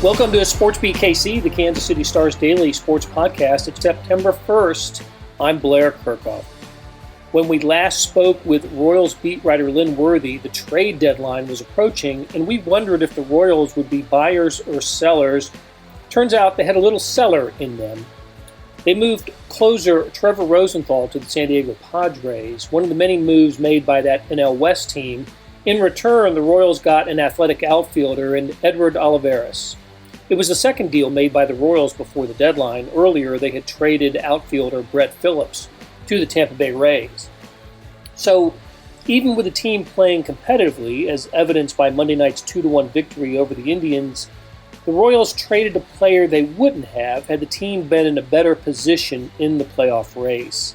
Welcome to SportsBeat KC, the Kansas City Star's daily sports podcast. It's September 1st. I'm Blair Kerkhoff. When we last spoke with Royals beat writer Lynn Worthy, the trade deadline was approaching, and we wondered if the Royals would be buyers or sellers. Turns out they had a little seller in them. They moved closer Trevor Rosenthal to the San Diego Padres, one of the many moves made by that NL West team. In return, the Royals got an athletic outfielder in Edward Olivares. It was the second deal made by the Royals before the deadline. Earlier, they had traded outfielder Brett Phillips to the Tampa Bay Rays. So, even with the team playing competitively, as evidenced by Monday night's 2-1 victory over the Indians, the Royals traded a player they wouldn't have had the team been in a better position in the playoff race.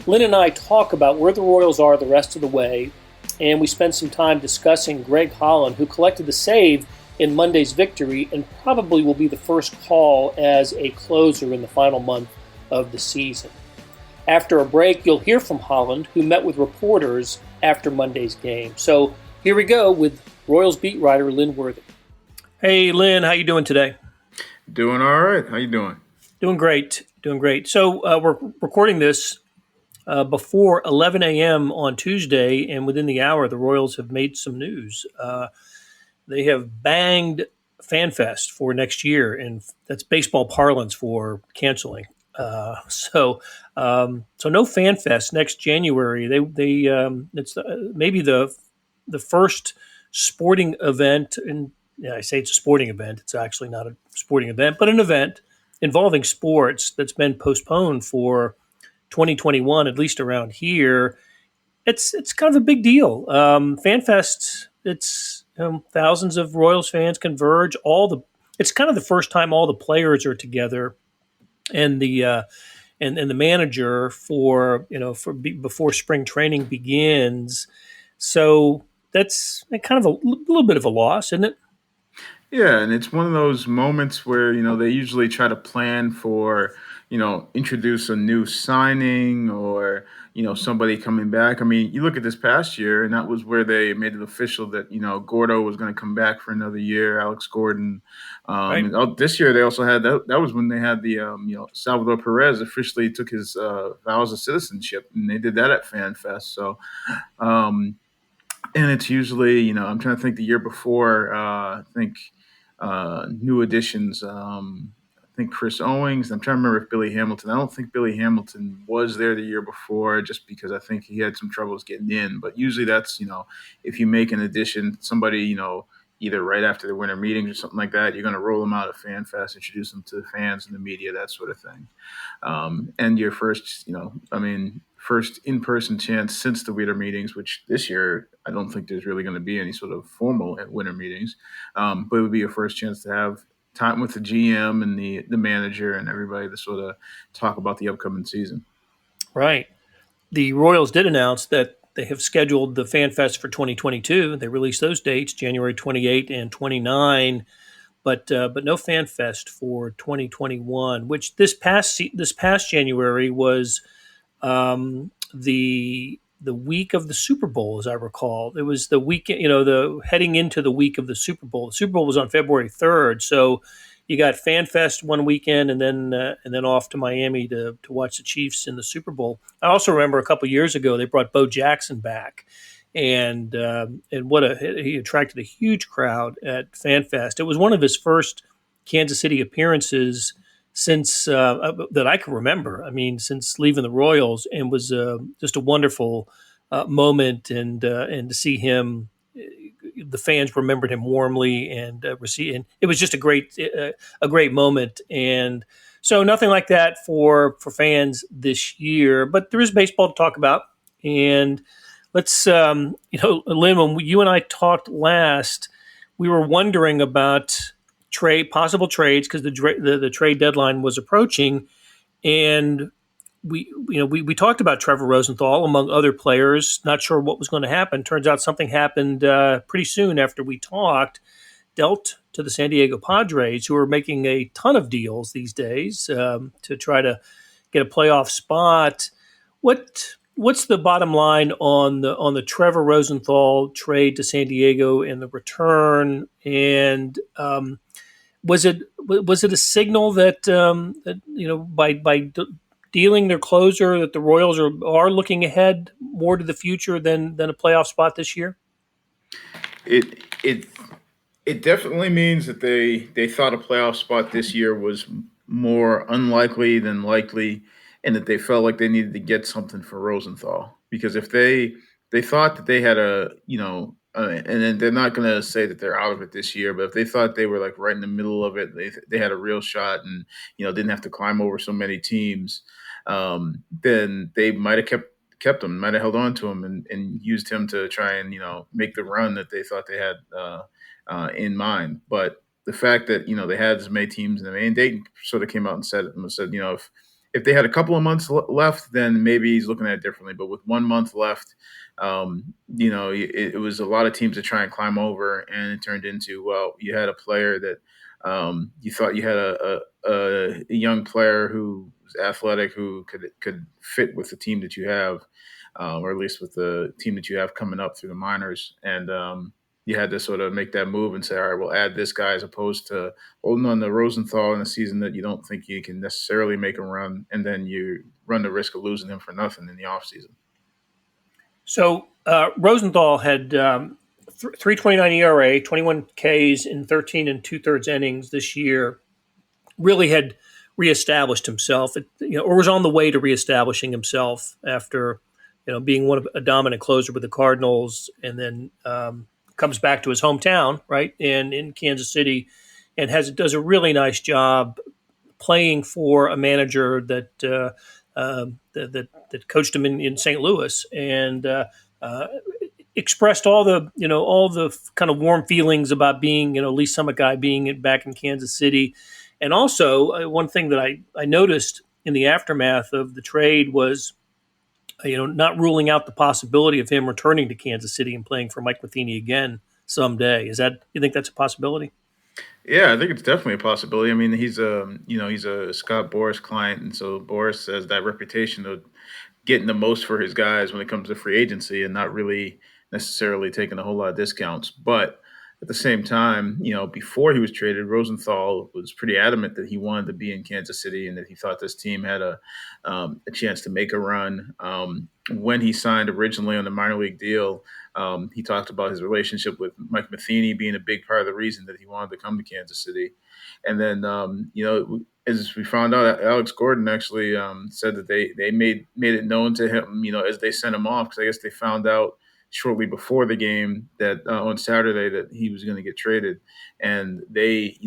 Lynn and I talk about where the Royals are the rest of the way, and we spent some time discussing Greg Holland, who collected the save in Monday's victory and probably will be the first call as a closer in the final month of the season. After a break, you'll hear from Holland, who met with reporters after Monday's game. So here we go with Royals beat writer Lynn Worthy. Hey, Lynn, how you doing today? Doing all right. How you doing? Doing great. So we're recording this before 11 a.m. on Tuesday, and within the hour, the Royals have made some news. They have banged FanFest for next year, and that's baseball parlance for canceling. So no FanFest next January. It's maybe the first sporting event, and I say it's a sporting event. It's actually not a sporting event, but an event involving sports that's been postponed for 2021, at least around here. It's kind of a big deal. FanFest. It's thousands of Royals fans converge. It's kind of the first time all the players are together, and the manager before spring training begins. So that's kind of a little bit of a loss, isn't it? Yeah, and it's one of those moments where, they usually try to plan for, introduce a new signing or, somebody coming back. I mean, you look at this past year, and that was where they made it official that, Gordo was going to come back for another year, Alex Gordon. Right. This year they also had that was when they had the, Salvador Perez officially took his vows of citizenship, and they did that at FanFest. So, and it's usually, I'm trying to think the year before, new additions. I think Chris Owings. I'm trying to remember if Billy Hamilton. I don't think Billy Hamilton was there the year before, just because I think he had some troubles getting in. But usually that's, if you make an addition, somebody, either right after the winter meetings or something like that, you're going to roll them out of FanFest, introduce them to the fans and the media, that sort of thing. And your first, first in-person chance since the winter meetings, which this year I don't think there's really going to be any sort of formal winter meetings, but it would be your first chance to have time with the GM and the manager and everybody to sort of talk about the upcoming season. Right. The Royals did announce that they have scheduled the FanFest for 2022. They released those dates, January 28 and 29, but no FanFest for 2021, which this past January was the week of the Super Bowl, as I recall. It was the weekend, heading into the week of the Super Bowl. The Super Bowl was on February 3rd, so you got FanFest one weekend, and then off to Miami to watch the Chiefs in the Super Bowl. I also remember a couple years ago they brought Bo Jackson back, and he attracted a huge crowd at FanFest. It was one of his first Kansas City appearances since that I can remember. I mean, since leaving the Royals, and was just a wonderful moment, and to see him, the fans remembered him warmly, and it was just a great moment. And so nothing like that for fans this year, but there is baseball to talk about. And let's, Lynn, when you and I talked last, we were wondering about possible trades, because the trade deadline was approaching, and we talked about Trevor Rosenthal among other players. Not sure what was going to happen. Turns out something happened pretty soon after we talked. Dealt to the San Diego Padres, who are making a ton of deals these days to try to get a playoff spot. What's the bottom line on the Trevor Rosenthal trade to San Diego and the return? And was it a signal that by dealing their closer that the Royals are looking ahead more to the future than a playoff spot this year? It it it definitely means that they thought a playoff spot this year was more unlikely than likely, and that they felt like they needed to get something for Rosenthal. Because if they thought that they had and then they're not going to say that they're out of it this year, but if they thought they were like right in the middle of it, they had a real shot, and didn't have to climb over so many teams, then they might have kept him, might have held on to him, and used him to try and make the run that they thought they had in mind. But the fact that they had as many teams, and Dayton sort of came out and said if they had a couple of months left, then maybe he's looking at it differently. But with 1 month left, it was a lot of teams to try and climb over, and it turned into, well, you had a player that you thought you had a young player who was athletic, who could fit with the team that you have, or at least with the team that you have coming up through the minors, and you had to sort of make that move and say, all right, we'll add this guy, as opposed to holding on to Rosenthal in a season that you don't think you can necessarily make a run, and then you run the risk of losing him for nothing in the offseason. So Rosenthal had 3.29 ERA, 21 Ks in 13 and 2/3 innings this year. Really had reestablished himself, or was on the way to reestablishing himself after being a dominant closer with the Cardinals, and then comes back to his hometown, right, and in Kansas City, and does a really nice job playing for a manager that coached him in St. Louis, and expressed all the kind of warm feelings about being Lee Summit guy being back in Kansas City. And also, one thing that I noticed in the aftermath of the trade was, not ruling out the possibility of him returning to Kansas City and playing for Mike Matheny again someday. You think that's a possibility? Yeah, I think it's definitely a possibility. I mean, he's a Scott Boras client, and so Boras has that reputation of getting the most for his guys when it comes to free agency, and not really necessarily taking a whole lot of discounts. But at the same time, before he was traded, Rosenthal was pretty adamant that he wanted to be in Kansas City, and that he thought this team had a chance to make a run. When he signed originally on the minor league deal, he talked about his relationship with Mike Matheny being a big part of the reason that he wanted to come to Kansas City. And then, as we found out, Alex Gordon actually said that they made it known to him, as they sent him off, because I guess they found out shortly before the game that on Saturday that he was going to get traded, and they,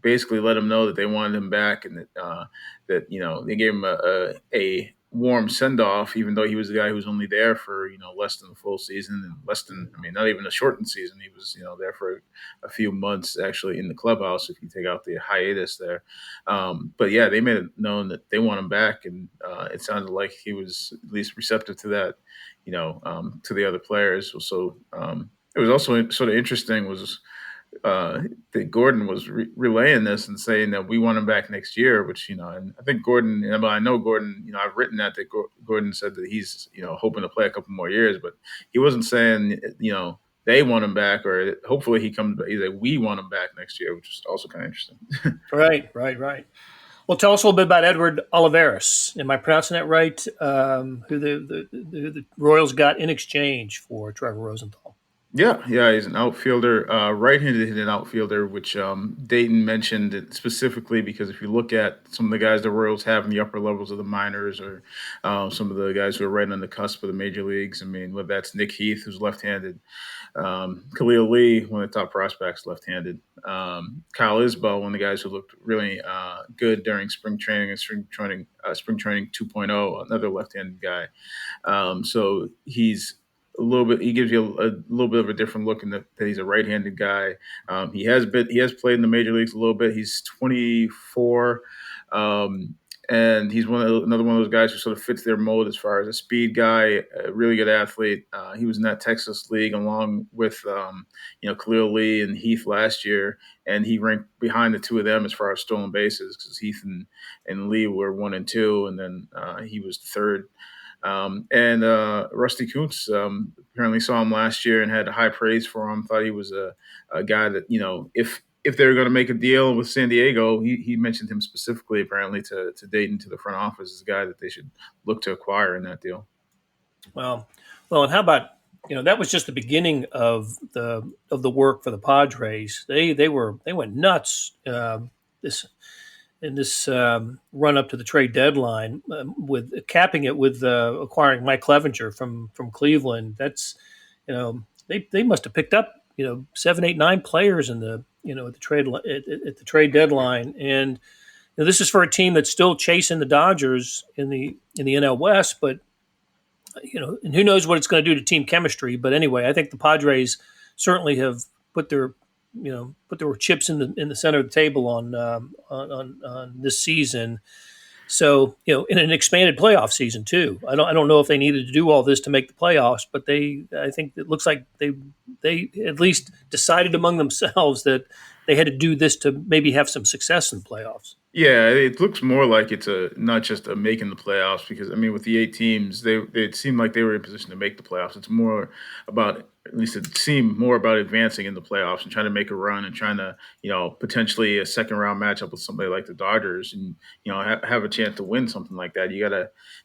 basically let him know that they wanted him back, and that they gave him a warm send off, even though he was the guy who was only there for less than a full season, and not even a shortened season. He was there for a few months actually in the clubhouse, if you take out the hiatus there. But yeah, they made it known that they want him back, and it sounded like he was at least receptive to that, to the other players. So it was also sort of interesting was that Gordon was relaying this and saying that we want him back next year, which, and I think Gordon, but I know Gordon, I've written that Gordon said that he's, hoping to play a couple more years, but he wasn't saying, they want him back, or hopefully he comes back. He's like, we want him back next year, which is also kind of interesting. Right. Well, tell us a little bit about Edward Olivares. Am I pronouncing that right? Who the Royals got in exchange for Trevor Rosenthal? Yeah, he's an outfielder, right-handed hitting outfielder, which Dayton mentioned it specifically because if you look at some of the guys the Royals have in the upper levels of the minors, or some of the guys who are right on the cusp of the major leagues, I mean, whether that's Nick Heath, who's left-handed, Khalil Lee, one of the top prospects, left-handed, Kyle Isbell, one of the guys who looked really good during spring training and spring training 2.0, another left-handed guy. So he's he gives you a little bit of a different look in that he's a right-handed guy. He has played in the major leagues a little bit. He's 24, and he's another one of those guys who sort of fits their mold as far as a speed guy, a really good athlete. He was in that Texas league along with Khalil Lee and Heath last year, and he ranked behind the two of them as far as stolen bases, because Heath and Lee were 1 and 2, and then he was third. And Rusty Kuntz apparently saw him last year and had high praise for him. Thought he was a guy that, if if they were going to make a deal with San Diego, he mentioned him specifically, apparently, to Dayton, to the front office, as a guy that they should look to acquire in that deal. Well, well, and how about that was just the beginning of the work for the Padres. They went nuts this in this run up to the trade deadline, with capping it with acquiring Mike Clevenger from Cleveland. That's they must have picked up 7, 8, 9 players in the at the at the trade deadline, and this is for a team that's still chasing the Dodgers in the NL West, but and who knows what it's going to do to team chemistry. But anyway, I think the Padres certainly have put their put their chips in the center of the table on this season. So in an expanded playoff season too. I don't know if they needed to do all this to make the playoffs, but I think it looks like they at least decided among themselves that they had to do this to maybe have some success in the playoffs. Yeah, it looks more like it's a not just a making the playoffs, because I mean, with the 8 teams, they it seemed like they were in position to make the playoffs. It's more about, at least it seemed more about advancing in the playoffs and trying to make a run and trying to potentially a second round matchup with somebody like the Dodgers, and have a chance to win something like that.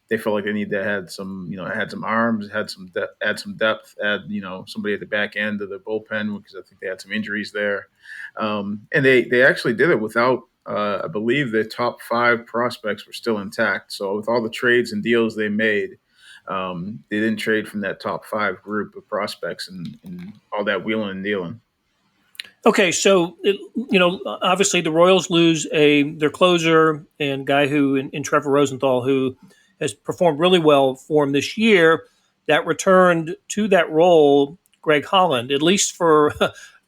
They felt like they need to had some had some arms, had some add some depth, add somebody at the back end of the bullpen, because I think they had some injuries there, and they actually did it without. I believe the top 5 prospects were still intact. So with all the trades and deals they made, they didn't trade from that top 5 group of prospects and all that wheeling and dealing. Okay, so obviously the Royals lose their closer and guy who in Trevor Rosenthal, who has performed really well for him this year. That returned to that role, Greg Holland, at least for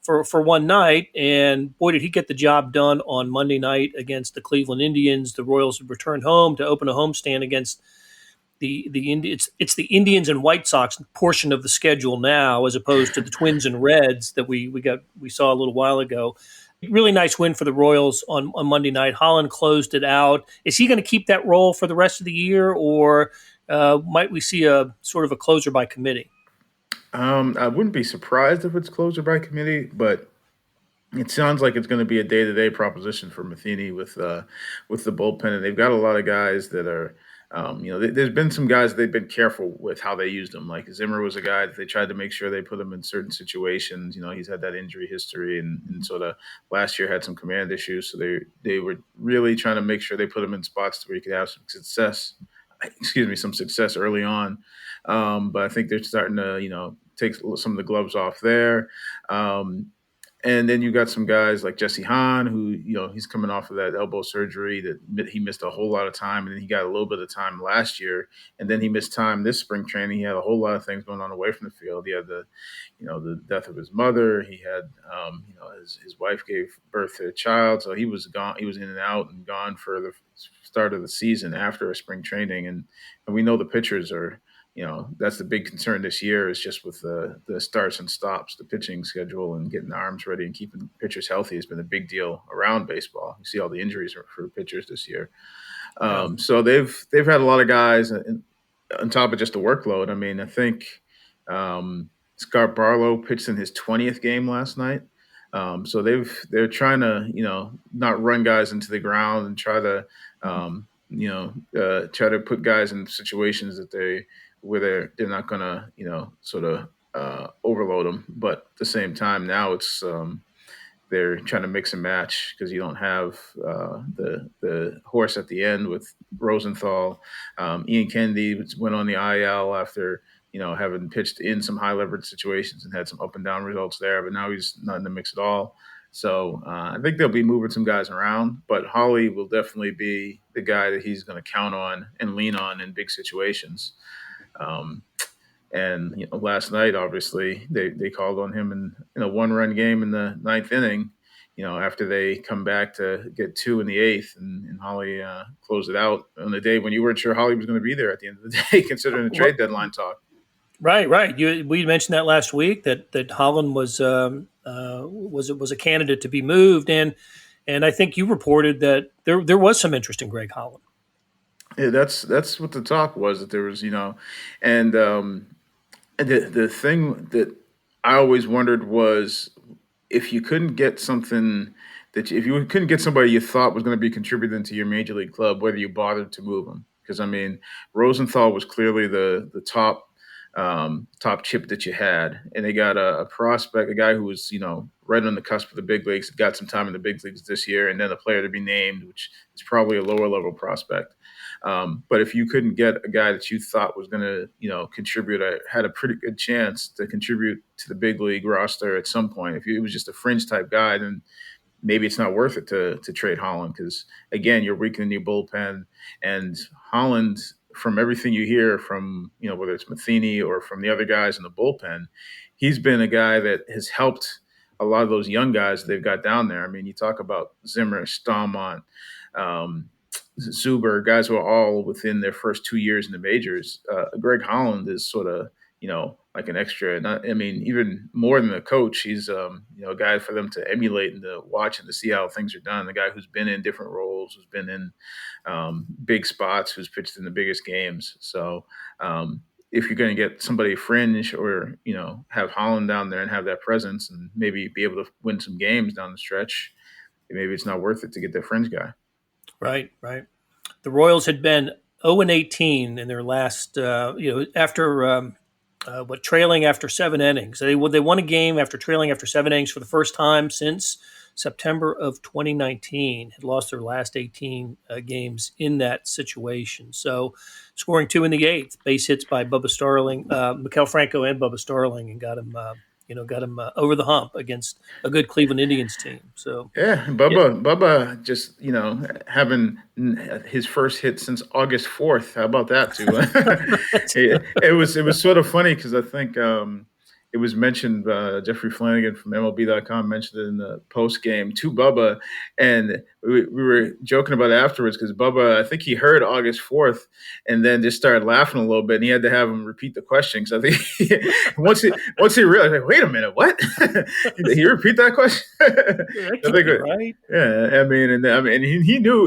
for one night. And boy, did he get the job done on Monday night against the Cleveland Indians. The Royals have returned home to open a homestand against it's the Indians and White Sox portion of the schedule now, as opposed to the Twins and Reds that we saw a little while ago. Really nice win for the Royals on Monday night. Holland closed it out. Is he going to keep that role for the rest of the year, or might we see a sort of a closer by committee? I wouldn't be surprised if it's closer by committee, but it sounds like it's going to be a day-to-day proposition for Matheny with the bullpen, and they've got a lot of guys that are. There's been some guys they've been careful with how they used him. Like Zimmer was a guy that they tried to make sure they put him in certain situations. He's had that injury history, and sort of last year had some command issues. So they were really trying to make sure they put him in spots where he could have some success. Excuse me, some success early on. But I think they're starting to take some of the gloves off there. And then you got some guys like Jesse Hahn, who, he's coming off of that elbow surgery that he missed a whole lot of time. And then he got a little bit of time last year. And then he missed time this spring training. He had a whole lot of things going on away from the field. He had the death of his mother. He had, his wife gave birth to a child. So he was gone. He was in and out and gone for the start of the season after a spring training. And we know the pitchers are, that's the big concern this year, is just with the starts and stops, the pitching schedule, and getting the arms ready and keeping pitchers healthy has been a big deal around baseball. You see all the injuries for pitchers this year. So they've had a lot of guys on top of just the workload. I mean, I think Scott Barlow pitched in his 20th game last night. So they're trying to, not run guys into the ground and try to, try to put guys in situations where they're not going to, sort of overload them. But at the same time, now it's they're trying to mix and match, because you don't have the horse at the end with Rosenthal. Ian Kennedy went on the IL after having pitched in some high leverage situations and had some up and down results there, but now he's not in the mix at all. So I think they'll be moving some guys around, but Holly will definitely be the guy that he's going to count on and lean on in big situations. And last night, obviously, they called on him in a 1-run game in the 9th inning. After they come back to get 2 in the 8th, and Holly closed it out on the day when you weren't sure Holly was going to be there at the end of the day, considering the trade deadline talk. Right. We mentioned that last week that Holland was a candidate to be moved, and I think you reported that there was some interest in Greg Holland. Yeah, that's what the talk was, that there was, and the thing that I always wondered was, if you couldn't get something that if you couldn't get somebody you thought was going to be contributing to your major league club, whether you bothered to move him. Because I mean, Rosenthal was clearly the top chip that you had, and they got a prospect, a guy who was right on the cusp of the big leagues, got some time in the big leagues this year, and then a player to be named, which is probably a lower level prospect. But if you couldn't get a guy that you thought was going to, contribute, had a pretty good chance to contribute to the big league roster at some point. If it was just a fringe type guy, then maybe it's not worth it to trade Holland, because again, you're weakening your bullpen, and Holland, from everything you hear from whether it's Matheny or from the other guys in the bullpen, he's been a guy that has helped a lot of those young guys they've got down there. I mean, you talk about Zimmer, Staumont, Zuber, guys who are all within their first 2 years in the majors. Greg Holland is sort of, like an extra. Even more than a coach, he's a guy for them to emulate and to watch and to see how things are done. The guy who's been in different roles, who's been in big spots, who's pitched in the biggest games. So if you're going to get somebody fringe or, have Holland down there and have that presence and maybe be able to win some games down the stretch, maybe it's not worth it to get that fringe guy. Right. The Royals had been 0-18 in their last, after trailing after 7 innings. They won a game after trailing after 7 innings for the first time since September of 2019. Had lost their last 18 games in that situation. So, scoring 2 in the 8th, base hits by Bubba Starling, Maikel Franco, and Bubba Starling, and got him. Got him over the hump against a good Cleveland Indians team. So Bubba just having his first hit since August 4th. How about that too? it was sort of funny because I think it was mentioned. Jeffrey Flanagan from MLB.com mentioned it in the post game to Bubba, and we were joking about it afterwards because Bubba, I think he heard August 4th, and then just started laughing a little bit, and he had to have him repeat the question because I think once he realized, like, wait a minute, what? Did he repeat that question? Right? Yeah,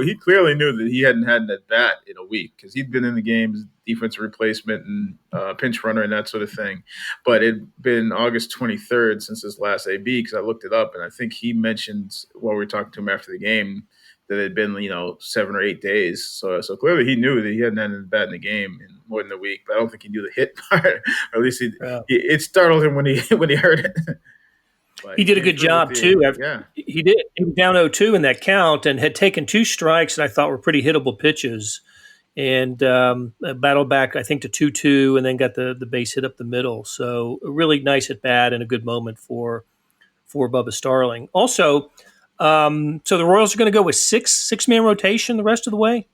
he clearly knew that he hadn't had an at bat in a week because he'd been in the games, defensive replacement and pinch runner and that sort of thing. But it'd been August 23rd since his last AB because I looked it up, and I think he mentioned while we were talking to him after the game that it had been 7 or 8 days. So clearly he knew that he hadn't had an at bat in the game in more than a week. But I don't think he knew the hit part, or at least it startled him when he heard it. He did a good job too. He did. He was down 0-2 in that count and had taken 2 strikes that I thought were pretty hittable pitches, and battled back, I think, to 2-2, and then got the base hit up the middle. So a really nice at bat and a good moment for Bubba Starling. Also, so the Royals are going to go with six-man rotation the rest of the way.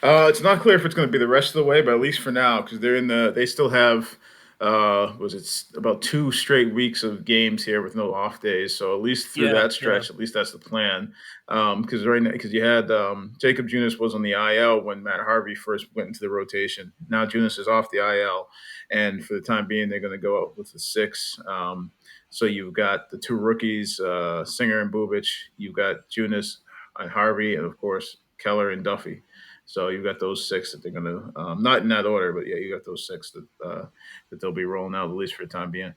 It's not clear if it's going to be the rest of the way, but at least for now, because they still have. About 2 straight weeks of games here with no off days. So at least through that stretch, at least that's the plan. Because you had Jacob Junis was on the IL when Matt Harvey first went into the rotation. Now Junis is off the IL, and for the time being, they're going to go out with the 6. So you've got the 2 rookies, Singer and Bubic. You've got Junis and Harvey, and of course Keller and Duffy. So you've got those 6 that they're going to not in that order, but you got those 6 that they'll be rolling out at least for the time being.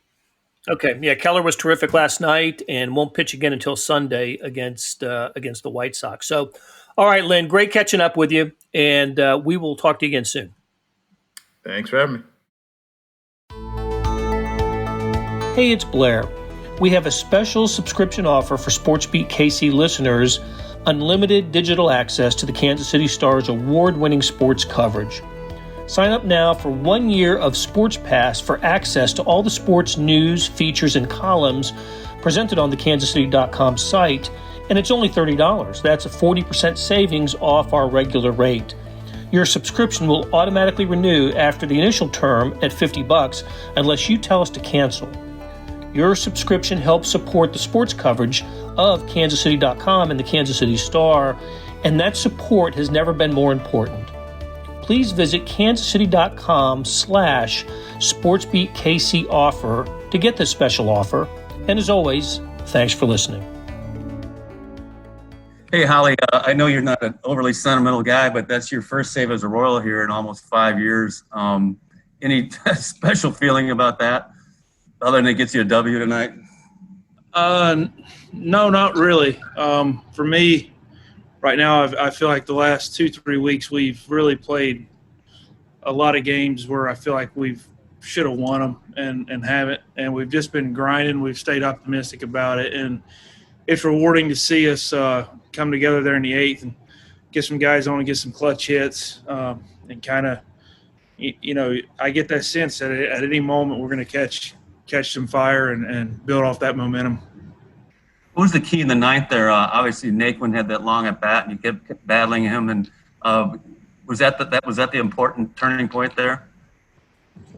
Okay, yeah, Keller was terrific last night and won't pitch again until Sunday against the White Sox. So, all right, Lynn, great catching up with you, and we will talk to you again soon. Thanks for having me. Hey, it's Blair. We have a special subscription offer for SportsBeat KC listeners, unlimited digital access to the Kansas City Star's award-winning sports coverage. Sign up now for 1 year of Sports Pass for access to all the sports news, features, and columns presented on the kansascity.com site, and it's only $30. That's a 40% savings off our regular rate. Your subscription will automatically renew after the initial term at $50 unless you tell us to cancel. Your subscription helps support the sports coverage of kansascity.com and the Kansas City Star, and that support has never been more important. Please visit kansascity.com/SportsBeatKC offer to get this special offer. And as always, thanks for listening. Hey, Holly, I know you're not an overly sentimental guy, but that's your first save as a Royal here in almost 5 years. Any special feeling about that, other than it gets you a W tonight? No, not really. For me, right now, I feel like the last 2-3 weeks we've really played a lot of games where I feel like we've should have won them and haven't, and we've just been grinding. We've stayed optimistic about it, and it's rewarding to see us come together there in the eighth and get some guys on and get some clutch hits, and kind of, I get that sense that at any moment we're going to catch some fire and build off that momentum. What was the key in the ninth there? Obviously, Naquin had that long at bat, and you kept battling him. And was that the important turning point there?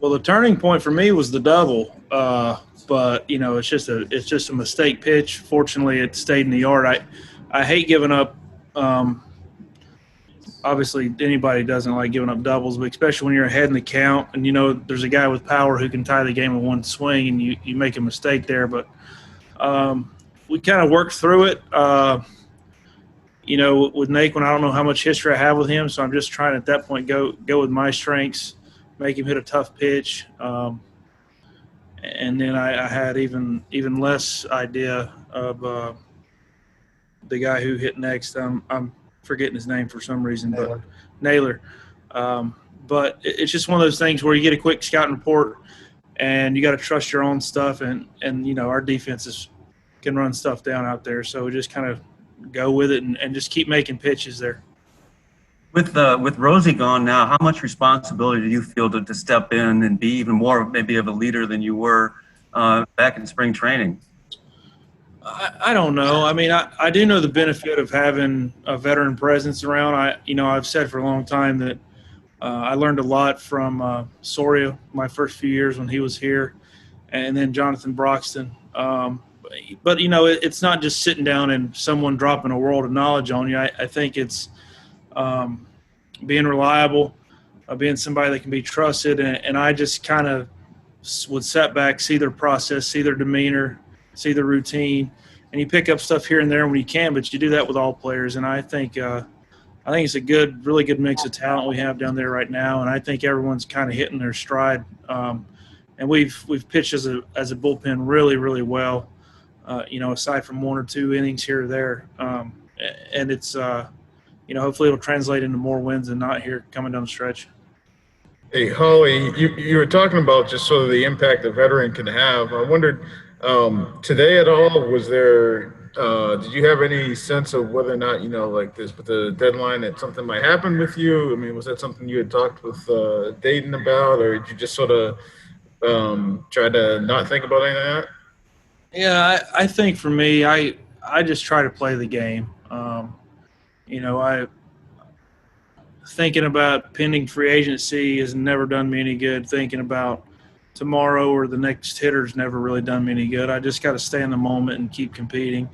Well, the turning point for me was the double, but it's just a mistake pitch. Fortunately, it stayed in the yard. I hate giving up. Obviously, anybody doesn't like giving up doubles, but especially when you're ahead in the count and there's a guy with power who can tie the game in one swing, and you make a mistake there. But we kind of worked through it. With Naquin, I don't know how much history I have with him, so I'm just trying at that point go with my strengths, make him hit a tough pitch, and then I had even less idea of the guy who hit next. I'm forgetting his name for some reason, but Naylor. But it's just one of those things where you get a quick scouting report, and you got to trust your own stuff, and our defenses can run stuff down out there, so we just kind of go with it and just keep making pitches there. With Rosie gone now, how much responsibility do you feel to step in and be even more maybe of a leader than you were back in spring training? I don't know. I mean, I do know the benefit of having a veteran presence around. I've said for a long time that I learned a lot from Soria my first few years when he was here, and then Jonathan Broxton. But it's not just sitting down and someone dropping a world of knowledge on you. I think it's being reliable, being somebody that can be trusted, and I just kind of would sit back, see their process, see their demeanor, see their routine, and you pick up stuff here and there when you can. But you do that with all players, and I think it's a really good mix of talent we have down there right now, and I think everyone's kind of hitting their stride. And we've pitched as a bullpen really, really well. Aside from 1 or 2 innings here or there. And it's, hopefully it'll translate into more wins than not here coming down the stretch. Hey, Holly, you were talking about just sort of the impact a veteran can have. I wondered, today at all, was there did you have any sense of whether or not, like this, with the deadline, that something might happen with you? I mean, was that something you had talked with Dayton about, or did you just sort of try to not think about any of that? Yeah, I think for me, I just try to play the game. Thinking about pending free agency has never done me any good. Thinking about tomorrow or the next hitter's never really done me any good. I just got to stay in the moment and keep competing.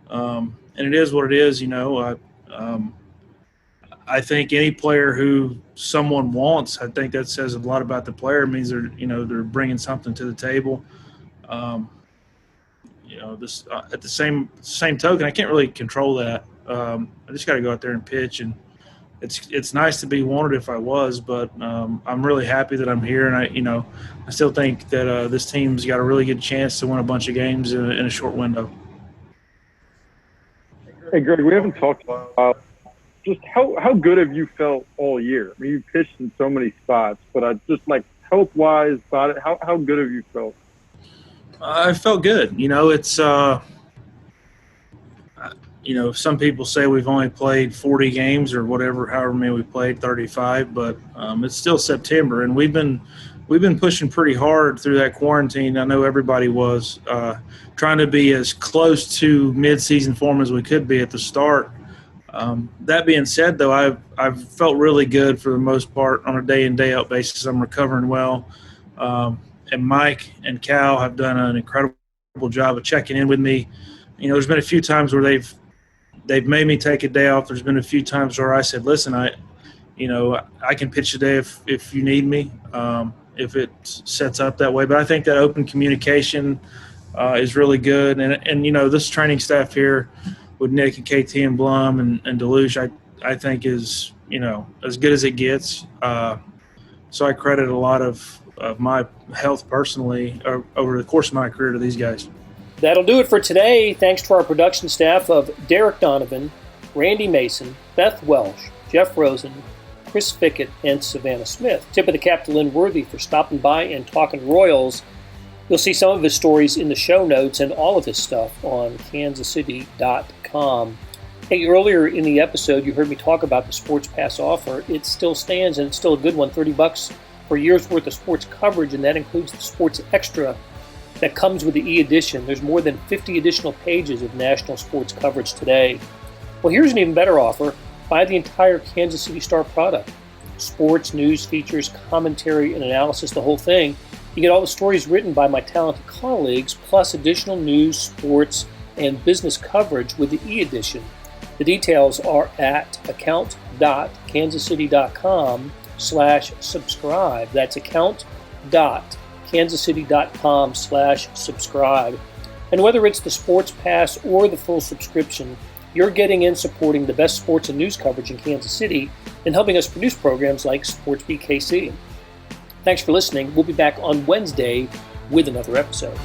And it is what it is, I think any player who someone wants, I think that says a lot about the player. It means they're bringing something to the table. This at the same token, I can't really control that. I just got to go out there and pitch, and it's nice to be wanted if I was, but I'm really happy that I'm here, and I still think that this team's got a really good chance to win a bunch of games in a short window. Hey, Greg, we haven't talked about just how good have you felt all year? I mean, you pitched in so many spots, but I just health-wise, how good have you felt? I felt good. It's some people say we've only played 40 games or whatever, however many we played, 35, but it's still September, and we've been pushing pretty hard through that quarantine. I know everybody was trying to be as close to mid-season form as we could be at the start. That being said, though, I've felt really good for the most part on a day-in, day-out basis. I'm recovering well. And Mike and Cal have done an incredible job of checking in with me. There's been a few times where they've made me take a day off. There's been a few times where I said, listen, I can pitch today if you need me, if it sets up that way. But I think that open communication is really good. And this training staff here with Nick and KT and Blum and Deluge, I think is, as good as it gets. So I credit a lot of my health personally over the course of my career to these guys. That'll do it for today. Thanks to our production staff of Derek Donovan, Randy Mason, Beth Welsh, Jeff Rosen, Chris Fickett, and Savannah Smith. Tip of the cap to Lynn Worthy for stopping by and talking Royals. You'll see some of his stories in the show notes and all of his stuff on kansascity.com. Hey, earlier in the episode, you heard me talk about the Sports Pass offer. It still stands, and it's still a good one, $30 for a year's worth of sports coverage, and that includes the Sports Extra that comes with the e-edition. There's more than 50 additional pages of national sports coverage today. Well, here's an even better offer. Buy the entire Kansas City Star product. Sports, news, features, commentary, and analysis, the whole thing. You get all the stories written by my talented colleagues, plus additional news, sports, and business coverage with the e-edition. The details are at account.kansascity.com/subscribe. That's account.kansascity.com/subscribe. And whether it's the Sports Pass or the full subscription, you're getting in supporting the best sports and news coverage in Kansas City and helping us produce programs like SportsBeat KC. Thanks for listening. We'll be back on Wednesday with another episode.